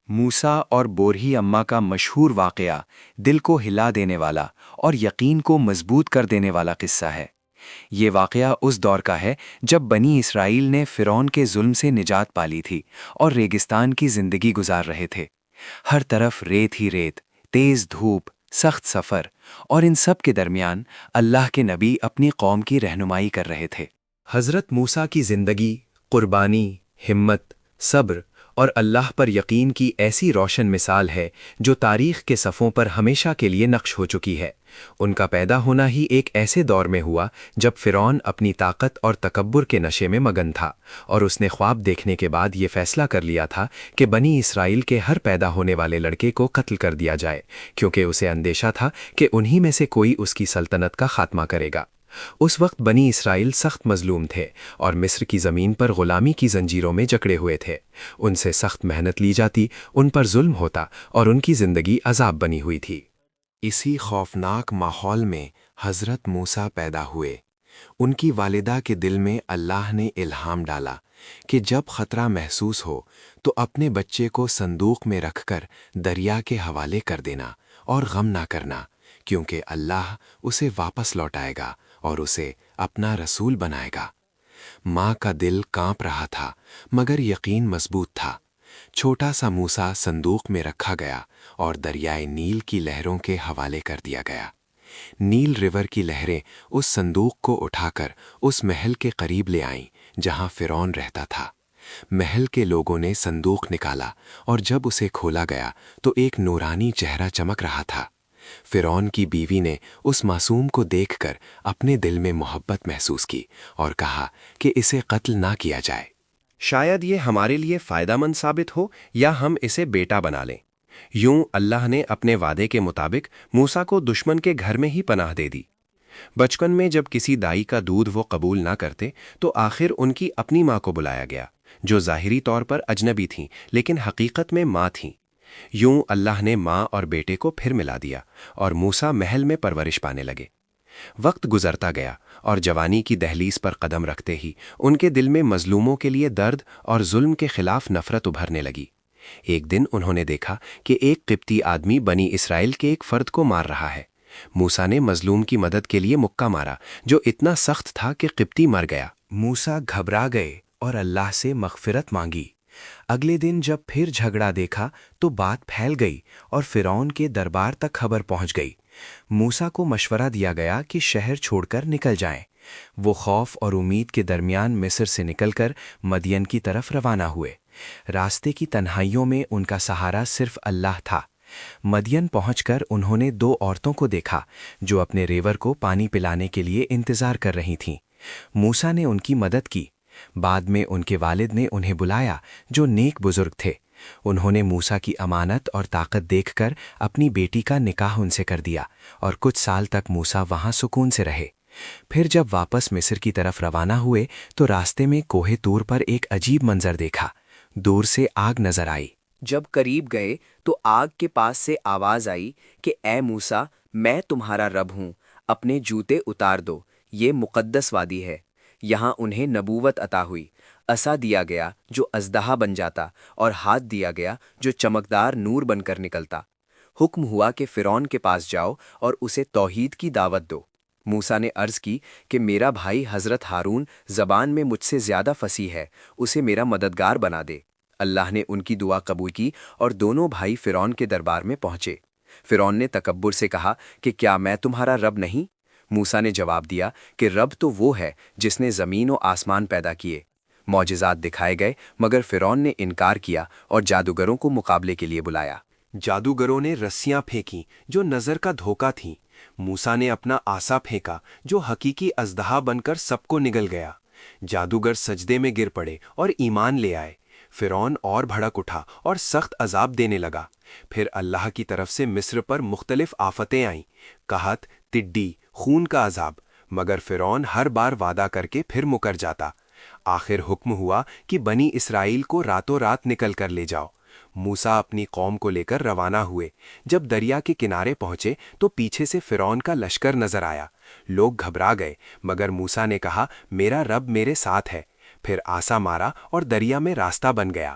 موسیٰ اور بورہی اماں کا مشہور واقعہ دل کو ہلا دینے والا اور یقین کو مضبوط کر دینے والا قصہ ہے۔ یہ واقعہ اس دور کا ہے جب بنی اسرائیل نے فرعون کے ظلم سے نجات پالی تھی اور ریگستان کی زندگی گزار رہے تھے۔ ہر طرف ریت ہی ریت، تیز دھوپ، سخت سفر، اور ان سب کے درمیان اللہ کے نبی اپنی قوم کی رہنمائی کر رہے تھے۔ حضرت موسیٰ کی زندگی قربانی، ہمت، صبر اور اللہ پر یقین کی ایسی روشن مثال ہے جو تاریخ کے صفوں پر ہمیشہ کے لیے نقش ہو چکی ہے۔ ان کا پیدا ہونا ہی ایک ایسے دور میں ہوا جب فرعون اپنی طاقت اور تکبر کے نشے میں مگن تھا، اور اس نے خواب دیکھنے کے بعد یہ فیصلہ کر لیا تھا کہ بنی اسرائیل کے ہر پیدا ہونے والے لڑکے کو قتل کر دیا جائے، کیونکہ اسے اندیشہ تھا کہ انہی میں سے کوئی اس کی سلطنت کا خاتمہ کرے گا۔ اس وقت بنی اسرائیل سخت مظلوم تھے اور مصر کی زمین پر غلامی کی زنجیروں میں جکڑے ہوئے تھے۔ ان سے سخت محنت لی جاتی، ان پر ظلم ہوتا اور ان کی زندگی عذاب بنی ہوئی تھی۔ اسی خوفناک ماحول میں حضرت موسیٰ پیدا ہوئے۔ ان کی والدہ کے دل میں اللہ نے الہام ڈالا کہ جب خطرہ محسوس ہو تو اپنے بچے کو صندوق میں رکھ کر دریا کے حوالے کر دینا اور غم نہ کرنا، کیونکہ اللہ اسے واپس لوٹائے گا اور اسے اپنا رسول بنائے گا۔ ماں کا دل کانپ رہا تھا مگر یقین مضبوط تھا۔ چھوٹا سا موسیٰ صندوق میں رکھا گیا اور دریائے نیل کی لہروں کے حوالے کر دیا گیا۔ نیل ریور کی لہریں اس صندوق کو اٹھا کر اس محل کے قریب لے آئیں جہاں فرعون رہتا تھا۔ محل کے لوگوں نے صندوق نکالا اور جب اسے کھولا گیا تو ایک نورانی چہرہ چمک رہا تھا۔ فرعون کی بیوی نے اس معصوم کو دیکھ کر اپنے دل میں محبت محسوس کی اور کہا کہ اسے قتل نہ کیا جائے۔ شاید یہ ہمارے لیے فائدہ مند ثابت ہو یا ہم اسے بیٹا بنا لیں۔ یوں اللہ نے اپنے وعدے کے مطابق موسیٰ کو دشمن کے گھر میں ہی پناہ دے دی۔ بچپن میں جب کسی دائی کا دودھ وہ قبول نہ کرتے تو آخر ان کی اپنی ماں کو بلایا گیا، جو ظاہری طور پر اجنبی تھیں لیکن حقیقت میں ماں تھیں۔ یوں اللہ نے ماں اور بیٹے کو پھر ملا دیا اور موسیٰ محل میں پرورش پانے لگے۔ وقت گزرتا گیا اور جوانی کی دہلیز پر قدم رکھتے ہی ان کے دل میں مظلوموں کے لیے درد اور ظلم کے خلاف نفرت ابھرنے لگی۔ ایک دن انہوں نے دیکھا کہ ایک قبطی آدمی بنی اسرائیل کے ایک فرد کو مار رہا ہے۔ موسیٰ نے مظلوم کی مدد کے لیے مکہ مارا جو اتنا سخت تھا کہ قبطی مر گیا۔ موسیٰ گھبرا گئے اور اللہ سے مغفرت مانگی۔ اگلے دن جب پھر جھگڑا دیکھا تو بات پھیل گئی اور فرعون کے دربار تک خبر پہنچ گئی۔ موسیٰ کو مشورہ دیا گیا کہ شہر چھوڑ کر نکل جائیں۔ وہ خوف اور امید کے درمیان مصر سے نکل کر مدین کی طرف روانہ ہوئے۔ راستے کی تنہائیوں میں ان کا سہارا صرف اللہ تھا۔ مدین پہنچ کر انہوں نے دو عورتوں کو دیکھا جو اپنے ریور کو پانی پلانے کے لیے انتظار کر رہی تھیں۔ موسیٰ نے ان کی مدد کی۔ بعد میں ان کے والد نے انہیں بلایا جو نیک بزرگ تھے۔ انہوں نے موسیٰ کی امانت اور طاقت دیکھ کر اپنی بیٹی کا نکاح ان سے کر دیا اور کچھ سال تک موسیٰ وہاں سکون سے رہے۔ پھر جب واپس مصر کی طرف روانہ ہوئے تو راستے میں کوہ طور پر ایک عجیب منظر دیکھا۔ دور سے آگ نظر آئی۔ جب قریب گئے تو آگ کے پاس سے آواز آئی کہ اے موسیٰ، میں تمہارا رب ہوں، اپنے جوتے اتار دو، یہ مقدس وادی ہے۔ یہاں انہیں نبوت عطا ہوئی۔ عصا دیا گیا جو اژدہا بن جاتا اور ہاتھ دیا گیا جو چمکدار نور بن کر نکلتا۔ حکم ہوا کہ فرعون کے پاس جاؤ اور اسے توحید کی دعوت دو۔ موسیٰ نے عرض کی کہ میرا بھائی حضرت ہارون زبان میں مجھ سے زیادہ فصیح ہے، اسے میرا مددگار بنا دے۔ اللہ نے ان کی دعا قبول کی اور دونوں بھائی فرعون کے دربار میں پہنچے۔ فرعون نے تکبر سے کہا کہ کیا میں تمہارا رب نہیں؟ موسیٰ نے جواب دیا کہ رب تو وہ ہے جس نے زمین و آسمان پیدا کیے۔ معجزات دکھائے گئے مگر فرعون نے انکار کیا اور جادوگروں کو مقابلے کے لیے بلایا۔ جادوگروں نے رسیاں پھینکی جو نظر کا دھوکہ تھیں۔ موسیٰ نے اپنا عصا پھینکا جو حقیقی اژدہا بن کر سب کو نگل گیا۔ جادوگر سجدے میں گر پڑے اور ایمان لے آئے۔ فرعون اور بھڑک اٹھا اور سخت عذاب دینے لگا۔ پھر اللہ کی طرف سے مصر پر مختلف آفتیں آئیں، قحط، ٹڈی، خون کا عذاب، مگر فرعون ہر بار وعدہ کر کے پھر مکر جاتا۔ آخر حکم ہوا کہ بنی اسرائیل کو راتوں رات نکل کر لے جاؤ۔ موسیٰ اپنی قوم کو لے کر روانہ ہوئے۔ جب دریا کے کنارے پہنچے تو پیچھے سے فرعون کا لشکر نظر آیا۔ لوگ گھبرا گئے مگر موسیٰ نے کہا میرا رب میرے ساتھ ہے۔ پھر عصا مارا اور دریا میں راستہ بن گیا۔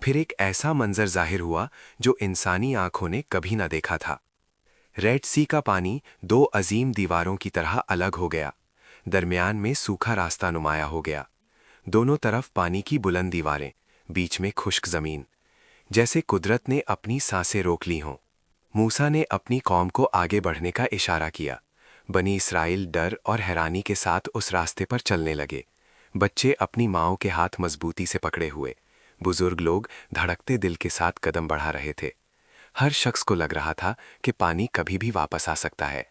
پھر ایک ایسا منظر ظاہر ہوا جو انسانی آنکھوں نے کبھی نہ دیکھا تھا۔ ریڈ سی کا پانی دو عظیم دیواروں کی طرح الگ ہو گیا، درمیان میں سوکھا راستہ نمایاں ہو گیا، دونوں طرف پانی کی بلند دیواریں، بیچ میں خشک زمین، جیسے قدرت نے اپنی سانسیں روک لی ہوں۔ موسیٰ نے اپنی قوم کو آگے بڑھنے کا اشارہ کیا۔ بنی اسرائیل ڈر اور حیرانی کے ساتھ اس راستے پر چلنے لگے، بچے اپنی ماؤں کے ہاتھ مضبوطی سے پکڑے ہوئے، بزرگ لوگ دھڑکتے دل کے ساتھ قدم بڑھا رہے تھے۔ ہر شخص کو لگ رہا تھا کہ پانی کبھی بھی واپس آ سکتا ہے،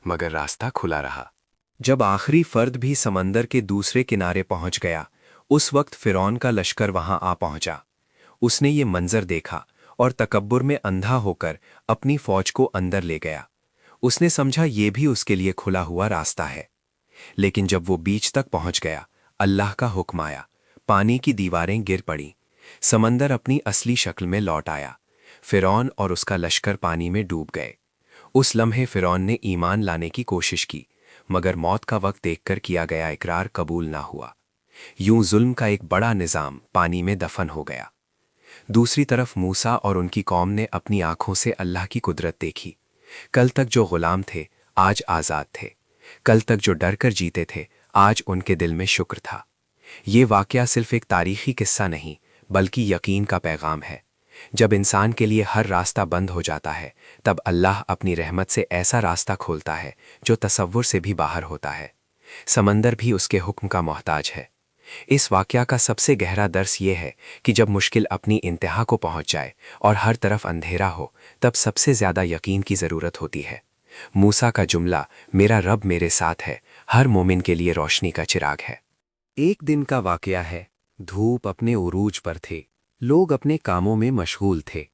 مگر راستہ کھلا رہا۔ جب آخری فرد بھی سمندر کے دوسرے کنارے پہنچ گیا، اس وقت فرعون کا لشکر وہاں آ پہنچا۔ اس نے یہ منظر دیکھا اور تکبر میں اندھا ہو کر اپنی فوج کو اندر لے گیا۔ اس نے سمجھا یہ بھی اس کے لیے کھلا ہوا راستہ ہے، لیکن جب وہ بیچ تک پہنچ گیا، اللہ کا حکم آیا، پانی کی دیواریں گر پڑیں، سمندر اپنی اصلی شکل میں لوٹ آیا، فرعون اور اس کا لشکر پانی میں ڈوب گئے۔ اس لمحے فرعون نے ایمان لانے کی کوشش کی، مگر موت کا وقت دیکھ کر کیا گیا اقرار قبول نہ ہوا۔ یوں ظلم کا ایک بڑا نظام پانی میں دفن ہو گیا۔ دوسری طرف موسیٰ اور ان کی قوم نے اپنی آنکھوں سے اللہ کی قدرت دیکھی۔ کل تک جو غلام تھے، آج آزاد تھے۔ کل تک جو ڈر کر جیتے تھے، آج ان کے دل میں شکر تھا۔ یہ واقعہ صرف ایک تاریخی قصہ نہیں، بلکہ یقین کا پیغام ہے۔ جب انسان کے لیے ہر راستہ بند ہو جاتا ہے، تب اللہ اپنی رحمت سے ایسا راستہ کھولتا ہے جو تصور سے بھی باہر ہوتا ہے۔ سمندر بھی اس کے حکم کا محتاج ہے۔ اس واقعہ کا سب سے گہرا درس یہ ہے کہ جب مشکل اپنی انتہا کو پہنچ جائے اور ہر طرف اندھیرا ہو، تب سب سے زیادہ یقین کی ضرورت ہوتی ہے۔ موسیٰ کا جملہ "میرا رب میرے ساتھ ہے" ہر مومن کے لیے روشنی کا چراغ ہے۔ ایک دن کا واقعہ ہے، دھوپ اپنے عروج پر تھے، لوگ اپنے کاموں میں مشغول تھے۔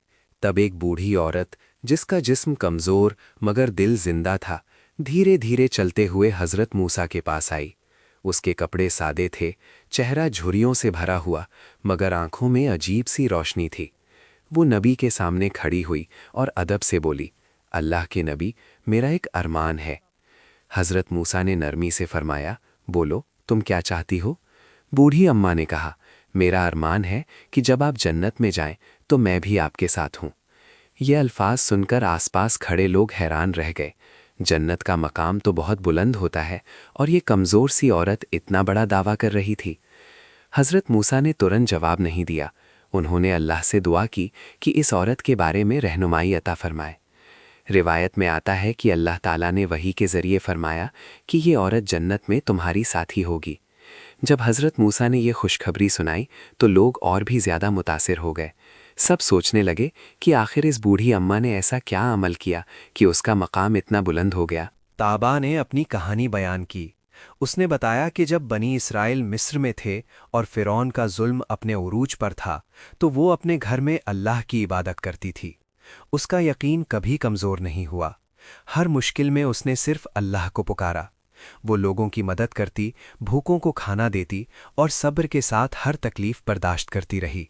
تب ایک بوڑھی عورت، جس کا جسم کمزور مگر دل زندہ تھا، دھیرے دھیرے چلتے ہوئے حضرت موسیٰ کے پاس آئی۔ اس کے کپڑے سادے تھے، چہرہ جھریوں سے بھرا ہوا، مگر آنکھوں میں عجیب سی روشنی تھی۔ وہ نبی کے سامنے کھڑی ہوئی اور ادب سے بولی، "اللہ کے نبی، میرا ایک ارمان ہے۔" حضرت موسیٰ نے نرمی سے فرمایا، "بولو، تم کیا چاہتی ہو؟" بوڑھی اماں نے کہا، "میرا ارمان ہے کہ جب آپ جنت میں جائیں تو میں بھی آپ کے ساتھ ہوں۔" یہ الفاظ سن کر آس پاس کھڑے لوگ حیران رہ گئے۔ جنت کا مقام تو بہت بلند ہوتا ہے، اور یہ کمزور سی عورت اتنا بڑا دعویٰ کر رہی تھی۔ حضرت موسیٰ نے ترنت جواب نہیں دیا۔ انہوں نے اللہ سے دعا کی کہ اس عورت کے بارے میں رہنمائی عطا فرمائے۔ روایت میں آتا ہے کہ اللہ تعالیٰ نے وحی کے ذریعے فرمایا کہ یہ عورت جنت میں تمہاری ساتھی ہوگی۔ جب حضرت موسیٰ نے یہ خوشخبری سنائی تو لوگ اور بھی زیادہ متاثر ہو گئے۔ سب سوچنے لگے کہ آخر اس بوڑھی اماں نے ایسا کیا عمل کیا کہ اس کا مقام اتنا بلند ہو گیا۔ طابا نے اپنی کہانی بیان کی۔ اس نے بتایا کہ جب بنی اسرائیل مصر میں تھے اور فرعون کا ظلم اپنے عروج پر تھا، تو وہ اپنے گھر میں اللہ کی عبادت کرتی تھی۔ اس کا یقین کبھی کمزور نہیں ہوا۔ ہر مشکل میں اس نے صرف اللہ کو پکارا۔ وہ لوگوں کی مدد کرتی، بھوکوں کو کھانا دیتی اور صبر کے ساتھ ہر تکلیف برداشت کرتی رہی۔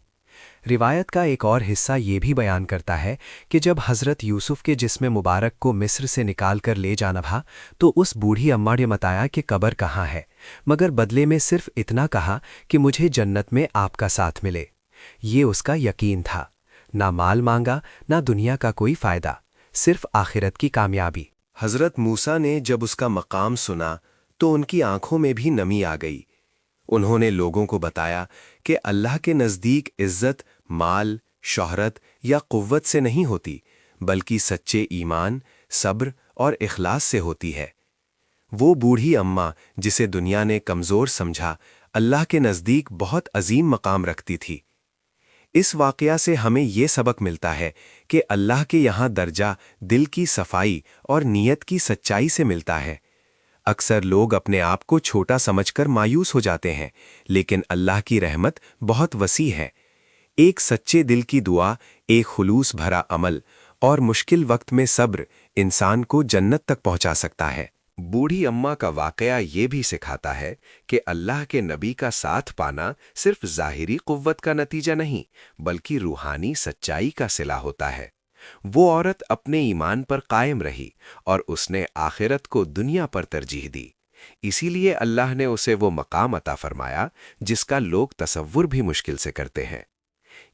روایت کا ایک اور حصہ یہ بھی بیان کرتا ہے کہ جب حضرت یوسف کے جسم مبارک کو مصر سے نکال کر لے جانا تھا تو اس بوڑھی اماں نے بتایا کہ قبر کہاں ہے، مگر بدلے میں صرف اتنا کہا کہ مجھے جنت میں آپ کا ساتھ ملے۔ یہ اس کا یقین تھا۔ نہ مال مانگا، نہ دنیا کا کوئی فائدہ، صرف آخرت کی کامیابی۔ حضرت موسیٰ نے جب اس کا مقام سنا تو ان کی آنکھوں میں بھی نمی آ گئی۔ انہوں نے لوگوں کو بتایا کہ اللہ کے نزدیک عزت مال، شہرت یا قوت سے نہیں ہوتی، بلکہ سچے ایمان، صبر اور اخلاص سے ہوتی ہے۔ وہ بوڑھی اماں جسے دنیا نے کمزور سمجھا، اللہ کے نزدیک بہت عظیم مقام رکھتی تھی۔ اس واقعہ سے ہمیں یہ سبق ملتا ہے کہ اللہ کے یہاں درجہ دل کی صفائی اور نیت کی سچائی سے ملتا ہے۔ اکثر لوگ اپنے آپ کو چھوٹا سمجھ کر مایوس ہو جاتے ہیں، لیکن اللہ کی رحمت بہت وسیع ہے۔ ایک سچے دل کی دعا، ایک خلوص بھرا عمل اور مشکل وقت میں صبر انسان کو جنت تک پہنچا سکتا ہے۔ بوڑھی اماں کا واقعہ یہ بھی سکھاتا ہے کہ اللہ کے نبی کا ساتھ پانا صرف ظاہری قوت کا نتیجہ نہیں، بلکہ روحانی سچائی کا صلہ ہوتا ہے۔ وہ عورت اپنے ایمان پر قائم رہی اور اس نے آخرت کو دنیا پر ترجیح دی۔ اسی لیے اللہ نے اسے وہ مقام عطا فرمایا جس کا لوگ تصور بھی مشکل سے کرتے ہیں۔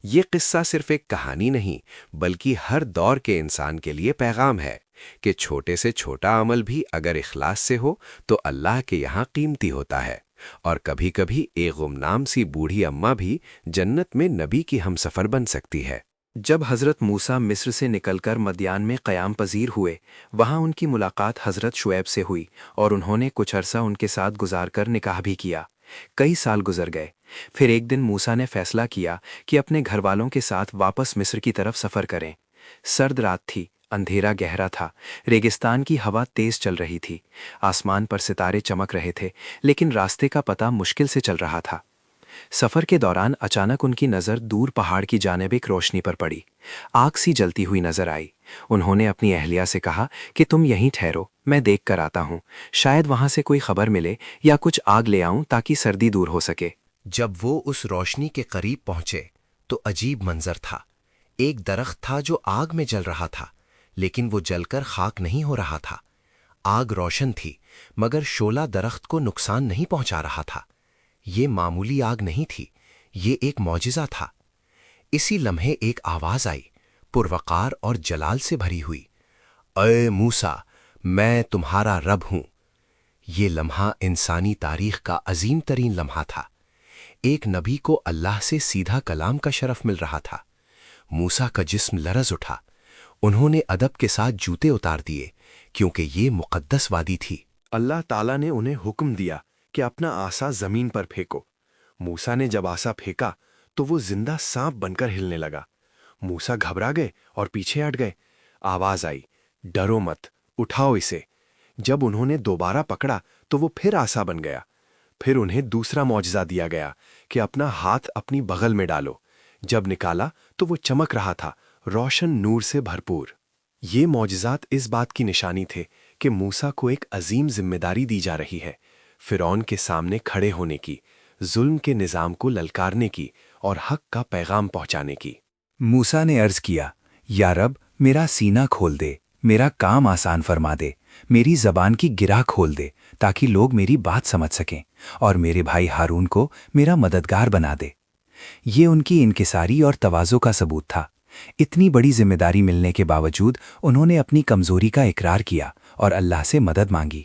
یہ قصہ صرف ایک کہانی نہیں بلکہ ہر دور کے انسان کے لیے پیغام ہے کہ چھوٹے سے چھوٹا عمل بھی اگر اخلاص سے ہو تو اللہ کے یہاں قیمتی ہوتا ہے، اور کبھی کبھی ایک گمنام سی بوڑھی اماں بھی جنت میں نبی کی ہمسفر بن سکتی ہے۔ جب حضرت موسیٰ مصر سے نکل کر مدین میں قیام پذیر ہوئے، وہاں ان کی ملاقات حضرت شعیب سے ہوئی اور انہوں نے کچھ عرصہ ان کے ساتھ گزار کر نکاح بھی کیا۔ کئی سال گزر گئے، پھر ایک دن موسیٰ نے فیصلہ کیا کہ اپنے گھر والوں کے ساتھ واپس مصر کی طرف سفر کریں۔ سرد رات تھی، اندھیرا گہرا تھا، ریگستان کی ہوا تیز چل رہی تھی، آسمان پر ستارے چمک رہے تھے، لیکن راستے کا پتہ مشکل سے چل رہا تھا۔ سفر کے دوران اچانک ان کی نظر دور پہاڑ کی جانب ایک روشنی پر پڑی، آگ سی جلتی ہوئی نظر آئی۔ انہوں نے اپنی اہلیہ سے کہا کہ تم یہیں ٹھہرو، میں دیکھ کر آتا ہوں، شاید وہاں سے کوئی خبر ملے یا کچھ آگ لے آؤں تاکہ سردی دور ہو سکے۔ جب وہ اس روشنی کے قریب پہنچے تو عجیب منظر تھا۔ ایک درخت تھا جو آگ میں جل رہا تھا، لیکن وہ جل کر خاک نہیں ہو رہا تھا۔ آگ روشن تھی مگر شعلہ درخت کو نقصان نہیں پہنچا رہا تھا۔ یہ معمولی آگ نہیں تھی، یہ ایک معجزہ تھا۔ اسی لمحے ایک آواز آئی، پروقار اور جلال سے بھری ہوئی، اے موسیٰ، میں تمہارا رب ہوں۔ یہ لمحہ انسانی تاریخ کا عظیم ترین لمحہ تھا۔ ایک نبی کو اللہ سے سیدھا کلام کا شرف مل رہا تھا۔ موسیٰ کا جسم لرز اٹھا۔ انہوں نے ادب کے ساتھ جوتے اتار دیے کیونکہ یہ مقدس وادی تھی۔ اللہ تعالیٰ نے انہیں حکم دیا کہ اپنا عصا زمین پر پھینکو۔ موسیٰ نے جب عصا پھینکا تو وہ زندہ سانپ بن کر ہلنے لگا۔ موسیٰ گھبرا گئے اور پیچھے ہٹ گئے۔ آواز آئی، ڈرو مت، اٹھاؤ اسے۔ جب انہوں نے دوبارہ پکڑا تو وہ پھر عصا بن گیا۔ پھر انہیں دوسرا معجزہ دیا گیا کہ اپنا ہاتھ اپنی بغل میں ڈالو۔ جب نکالا تو وہ چمک رہا تھا، روشن نور سے بھرپور۔ یہ معجزات اس بات کی نشانی تھے کہ موسیٰ کو ایک عظیم ذمہ داری دی جا رہی ہے، فرعون کے سامنے کھڑے ہونے کی، ظلم کے نظام کو للکارنے کی اور حق کا پیغام پہنچانے کی۔ موسیٰ نے عرض کیا، یا رب، میرا سینہ کھول دے، میرا کام آسان فرما دے، میری زبان کی گرہ کھول دے تاکہ لوگ میری بات سمجھ سکیں، اور میرے بھائی ہارون کو میرا مددگار بنا دے۔ یہ ان کی انکساری اور تواضع کا ثبوت تھا۔ اتنی بڑی ذمہ داری ملنے کے باوجود انہوں نے اپنی کمزوری کا اقرار کیا اور اللہ سے مدد مانگی۔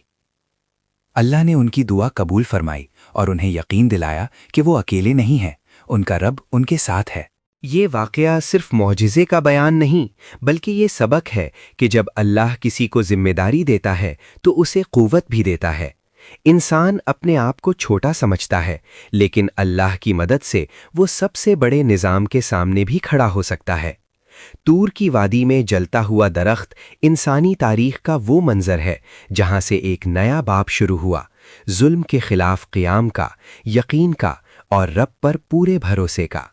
اللہ نے ان کی دعا قبول فرمائی اور انہیں یقین دلایا کہ وہ اکیلے نہیں ہیں، ان کا رب ان کے ساتھ ہے۔ یہ واقعہ صرف معجزے کا بیان نہیں بلکہ یہ سبق ہے کہ جب اللہ کسی کو ذمہ داری دیتا ہے تو اسے قوت بھی دیتا ہے۔ انسان اپنے آپ کو چھوٹا سمجھتا ہے، لیکن اللہ کی مدد سے وہ سب سے بڑے نظام کے سامنے بھی کھڑا ہو سکتا ہے۔ طور کی وادی میں جلتا ہوا درخت انسانی تاریخ کا وہ منظر ہے جہاں سے ایک نیا باب شروع ہوا، ظلم کے خلاف قیام کا، یقین کا اور رب پر پورے بھروسے کا۔